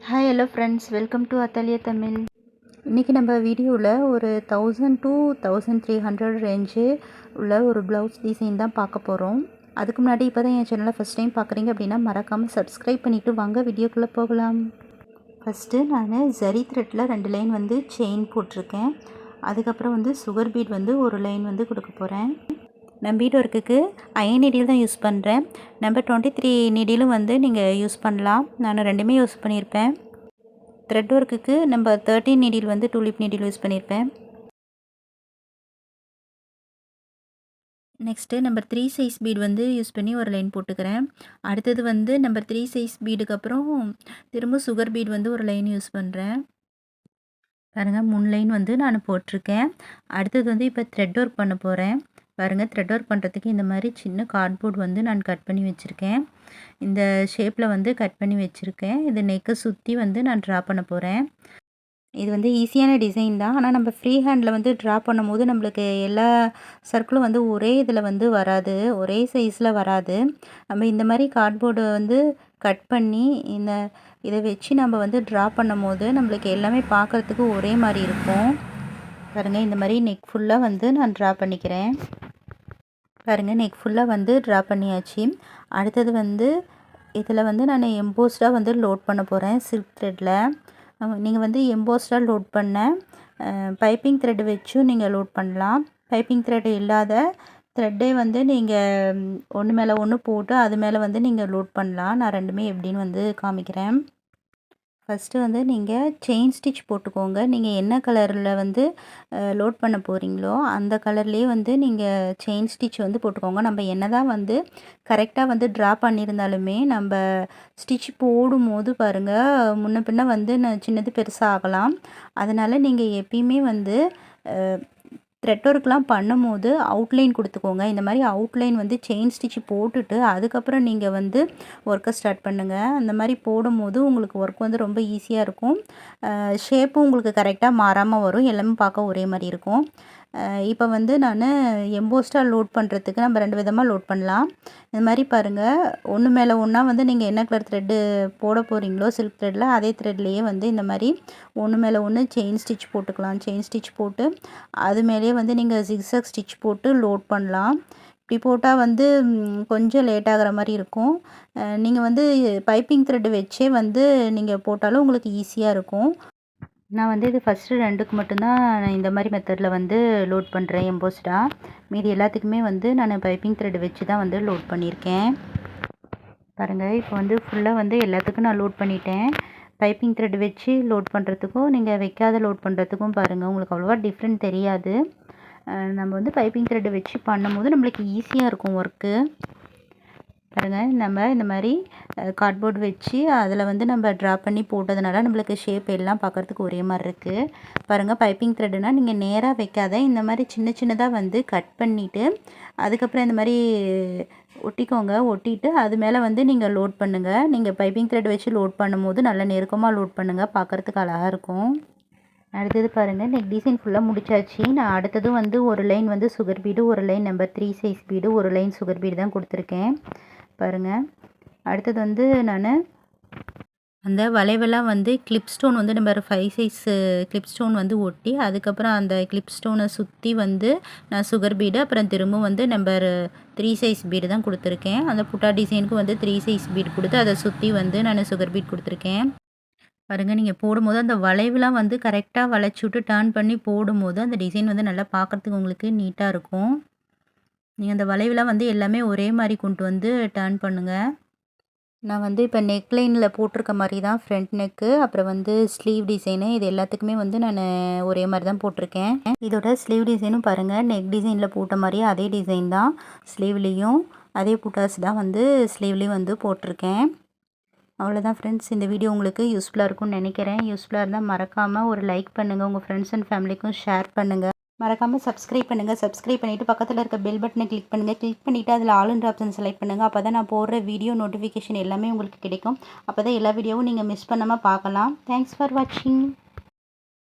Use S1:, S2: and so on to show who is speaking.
S1: Hi hello friends, welcome to Athalia Tamil. இன்றைக்கி நம்ம வீடியோவில் ஒரு 1000 to 1300 ரேஞ்சு உள்ள ஒரு ப்ளவுஸ் டிசைன் தான் பார்க்க போகிறோம். அதுக்கு முன்னாடி இப்போ தான் என் சேனலை ஃபஸ்ட் டைம் பார்க்குறீங்க அப்படின்னா மறக்காமல் சப்ஸ்கிரைப் பண்ணிவிட்டு வாங்க வீடியோக்குள்ளே போகலாம். ஃபஸ்ட்டு நான் ஜரி த்ரெட்டில் 2 லைன் வந்து செயின் போட்டிருக்கேன். அதுக்கப்புறம் வந்து சுகர் பீட் வந்து ஒரு லைன் வந்து கொடுக்க போகிறேன். நான் பீட் ஒர்க்குக்கு அயன் நீடில் தான் யூஸ் பண்ணுறேன். நம்பர் 23 நீடிலும் வந்து நீங்கள் யூஸ் பண்ணலாம். நான் ரெண்டுமே யூஸ் பண்ணியிருப்பேன். த்ரெட் ஒர்க்குக்கு நம்பர் 13 நீடில் வந்து டூலிப் நீடில் யூஸ் பண்ணியிருப்பேன். நெக்ஸ்ட்டு நம்பர் 3 சைஸ் பீட் வந்து யூஸ் பண்ணி ஒரு லைன் போட்டுக்கிறேன். அடுத்தது வந்து நம்பர் 3 சைஸ் பீடுக்கு அப்புறம் திரும்ப சுகர் பீட் வந்து ஒரு லைன் யூஸ் பண்ணுறேன். பாருங்கள் 3 லைன் வந்து நான் போட்டிருக்கேன். அடுத்தது வந்து இப்போ த்ரெட் ஒர்க் பண்ண போகிறேன். பாருங்கள், த்ரெட் ஒர்க் பண்ணுறதுக்கு இந்த மாதிரி சின்ன கார்ட்போர்ட் வந்து நான் கட் பண்ணி வச்சுருக்கேன். இந்த ஷேப்பில் வந்து கட் பண்ணி வச்சுருக்கேன். இது நெக்கை சுற்றி வந்து நான் ட்ரா பண்ண போகிறேன். இது வந்து ஈஸியான டிசைன் தான். ஆனால் நம்ம ஃப்ரீ ஹேண்டில் வந்து ட்ரா பண்ணும்போது நம்மளுக்கு எல்லா சர்க்கிளும் வந்து ஒரே இதில் வந்து வராது, ஒரே சைஸில் வராது. நம்ம இந்த மாதிரி கார்ட்போர்டு வந்து கட் பண்ணி இதை வச்சு நம்ம வந்து ட்ரா பண்ணும்போது நம்மளுக்கு எல்லாமே பார்க்குறதுக்கு ஒரே மாதிரி இருக்கும். பாருங்கள், இந்த மாதிரி நெக் ஃபுல்லாக வந்து நான் ட்ரா பண்ணிக்கிறேன். பாருங்கள், நெக் ஃபுல்லாக வந்து ட்ரா பண்ணியாச்சு. அடுத்தது வந்து இதில் வந்து நான் எம்போஸ்டாக வந்து லோட் பண்ண போகிறேன் சில்க் த்ரெட்டில். நீங்கள் வந்து எம்போஸ்டாக லோட் பண்ண பைப்பிங் த்ரெட் வச்சும் நீங்கள் லோட் பண்ணலாம். பைப்பிங் த்ரெட் இல்லாத த்ரெட்டே வந்து நீங்கள் ஒன்று மேலே ஒன்று போட்டு அது மேலே வந்து நீங்கள் லோட் பண்ணலாம். நான் ரெண்டுமே எப்படின்னு வந்து காமிக்கிறேன். ஃபஸ்ட்டு வந்து நீங்கள் செயின் ஸ்டிச் போட்டுக்கோங்க. நீங்கள் என்ன கலரில் வந்து லோட் பண்ண போகிறீங்களோ அந்த கலர்லேயே வந்து நீங்கள் செயின் ஸ்டிச் வந்து போட்டுக்கோங்க. நம்ம என்ன தான் வந்து கரெக்டாக வந்து ட்ரா பண்ணியிருந்தாலுமே நம்ம ஸ்டிச் போடும்போது பாருங்கள் முன்ன பின்ன வந்து சின்னது பெருசாக ஆகலாம். அதனால் நீங்கள் எப்பயுமே வந்து த்ரெட் ஒர்க்லாம் பண்ணும்போது அவுட்லைன் கொடுத்துக்கோங்க. இந்த மாதிரி அவுட்லைன் வந்து செயின் ஸ்டிச் போட்டுட்டு அதுக்கப்புறம் நீங்கள் வந்து ஒர்க்கை ஸ்டார்ட் பண்ணுங்கள். அந்த மாதிரி போடும்போது உங்களுக்கு ஒர்க் வந்து ரொம்ப ஈஸியாக இருக்கும். ஷேப்பும் உங்களுக்கு கரெக்டாக மாறாமல் வரும். எல்லாமே பார்க்க ஒரே மாதிரி இருக்கும். இப்போ வந்து நான் எம்போஸ்டாக லோட் பண்ணுறதுக்கு நம்ம 2 விதமாக லோட் பண்ணலாம். இந்த மாதிரி பாருங்கள், ஒன்று மேலே ஒன்றா வந்து நீங்கள் என்ன கலர் த்ரெட்டு போட போகிறீங்களோ சில்க் த்ரெட்டில் அதே த்ரெட்லேயே வந்து இந்த மாதிரி ஒன்று மேலே ஒன்று செயின் ஸ்டிச் போட்டுக்கலாம். செயின் ஸ்டிச் போட்டு அது மேலேயே வந்து நீங்கள் ஜிக்ஸாக் ஸ்டிச் போட்டு லோட் பண்ணலாம். இப்படி போட்டால் வந்து கொஞ்சம் லேட் ஆகிற மாதிரி இருக்கும். நீங்கள் வந்து பைப்பிங் த்ரெட்டு வச்சே வந்து நீங்கள் போட்டாலும் உங்களுக்கு ஈஸியாக இருக்கும். நான் வந்து இது ஃபஸ்ட்டு 2க்கு மட்டும்தான் நான் இந்த மாதிரி மெத்தடில் வந்து லோட் பண்ணுறேன் எம்போஸ்டாக. மீதி எல்லாத்துக்குமே வந்து நான் பைப்பிங் த்ரெட் வச்சு தான் வந்து லோட் பண்ணியிருக்கேன். பாருங்கள், இப்போ வந்து ஃபுல்லாக வந்து எல்லாத்துக்கும் நான் லோட் பண்ணிட்டேன். பைப்பிங் த்ரெட் வச்சு லோட் பண்ணுறதுக்கும் நீங்கள் வைக்காத லோட் பண்ணுறதுக்கும் பாருங்கள் உங்களுக்கு அவ்வளோவா டிஃப்ரெண்ட் தெரியாது. நம்ம வந்து பைப்பிங் த்ரெட் வச்சு பண்ணும்போது நம்மளுக்கு ஈஸியாக இருக்கும் ஒர்க்கு. பாருங்கள், நம்ம இந்த மாதிரி கார்ட்போர்டு வச்சு அதில் வந்து நம்ம ட்ரா பண்ணி போட்டதுனால நம்மளுக்கு ஷேப் எல்லாம் பார்க்குறதுக்கு ஒரே மாதிரி இருக்குது. பாருங்கள், பைப்பிங் த்ரெட்டுனால் நீங்கள் நேராக வைக்காத இந்த மாதிரி சின்ன சின்னதாக வந்து கட் பண்ணிவிட்டு அதுக்கப்புறம் இந்த மாதிரி ஒட்டிக்கோங்க. ஒட்டிட்டு அது மேலே வந்து நீங்கள் லோட் பண்ணுங்கள். நீங்கள் பைப்பிங் த்ரெட் வச்சு லோட் பண்ணும்போது நல்லா நெருக்கமாக லோட் பண்ணுங்கள், பார்க்குறதுக்கு அழகாக இருக்கும். அடுத்தது பாருங்கள், நெக் டிசைன் ஃபுல்லாக முடிச்சாச்சு. நான் அடுத்ததும் வந்து ஒரு லைன் வந்து சுகர் பீடு, ஒரு லைன் நம்பர் 3 சைஸ் பீடு, ஒரு லைன் சுகர் பீடு தான் கொடுத்துருக்கேன். பாருங்கள், அடுத்தது வந்து நான் அந்த வளைவெல்லாம் வந்து கிளிப் ஸ்டோன் வந்து நம்பர் 5 சைஸ் கிளிப் ஸ்டோன் வந்து ஒட்டி அதுக்கப்புறம் அந்த கிளிப் ஸ்டோனை சுற்றி வந்து நான் சுகர் பீடு அப்புறம் திரும்ப வந்து நம்பர் 3 சைஸ் பீடு தான் கொடுத்துருக்கேன். அந்த புட்டா டிசைனுக்கு வந்து 3 சைஸ் பீடு கொடுத்து அதை சுற்றி வந்து நான் சுகர் பீட் கொடுத்துருக்கேன். பாருங்கள், நீங்கள் போடும்போது அந்த வளைவுலாம் வந்து கரெக்டாக வளைச்சி விட்டு டர்ன் பண்ணி போடும்போது அந்த டிசைன் வந்து நல்லா பார்க்குறதுக்கு உங்களுக்கு நீட்டாக இருக்கும். நீங்கள் அந்த வளைவுலாம் வந்து எல்லாமே ஒரே மாதிரி கொண்டு வந்து டர்ன் பண்ணுங்கள். நான் வந்து இப்போ நெக் லைனில் போட்டிருக்க மாதிரி தான் ஃப்ரண்ட் நெக்கு அப்புறம் வந்து ஸ்லீவ் டிசைனு இது எல்லாத்துக்குமே வந்து நான் ஒரே மாதிரி தான் போட்டிருக்கேன். இதோட ஸ்லீவ் டிசைனும் பாருங்கள், நெக் டிசைனில் போட்ட மாதிரியே அதே டிசைன் தான். ஸ்லீவ்லேயும் அதே புட்டாஸ் தான் வந்து ஸ்லீவ்லேயும் வந்து போட்டிருக்கேன். அவ்வளோதான் ஃப்ரெண்ட்ஸ், இந்த வீடியோ உங்களுக்கு யூஸ்ஃபுல்லாக இருக்கும்னு நினைக்கிறேன். யூஸ்ஃபுல்லாக இருந்தால் மறக்காமல் ஒரு லைக் பண்ணுங்கள், உங்கள் ஃப்ரெண்ட்ஸ் அண்ட் ஃபேமிலிக்கும் ஷேர் பண்ணுங்கள். மறக்காமல் சப்ஸ்கிரைப் பண்ணுங்கள். சப்ஸ்கிரைப் பண்ணிவிட்டு பக்கத்தில் இருக்க பெல் பட்டனை கிளிக் பண்ணுங்கள். கிளிக் பண்ணிவிட்டு அதில் ஆல்ன்ற ஆப்ஷன் செலக்ட் பண்ணுங்கள். அப்போ தான் நான் போடுற வீடியோ நோட்டிஃபிகேஷன் எல்லாமே உங்களுக்கு கிடைக்கும். அப்போ தான் எல்லா வீடியோவும் நீங்கள் மிஸ் பண்ணாமல் பார்க்கலாம். தேங்க்ஸ் ஃபார் வாட்சிங்.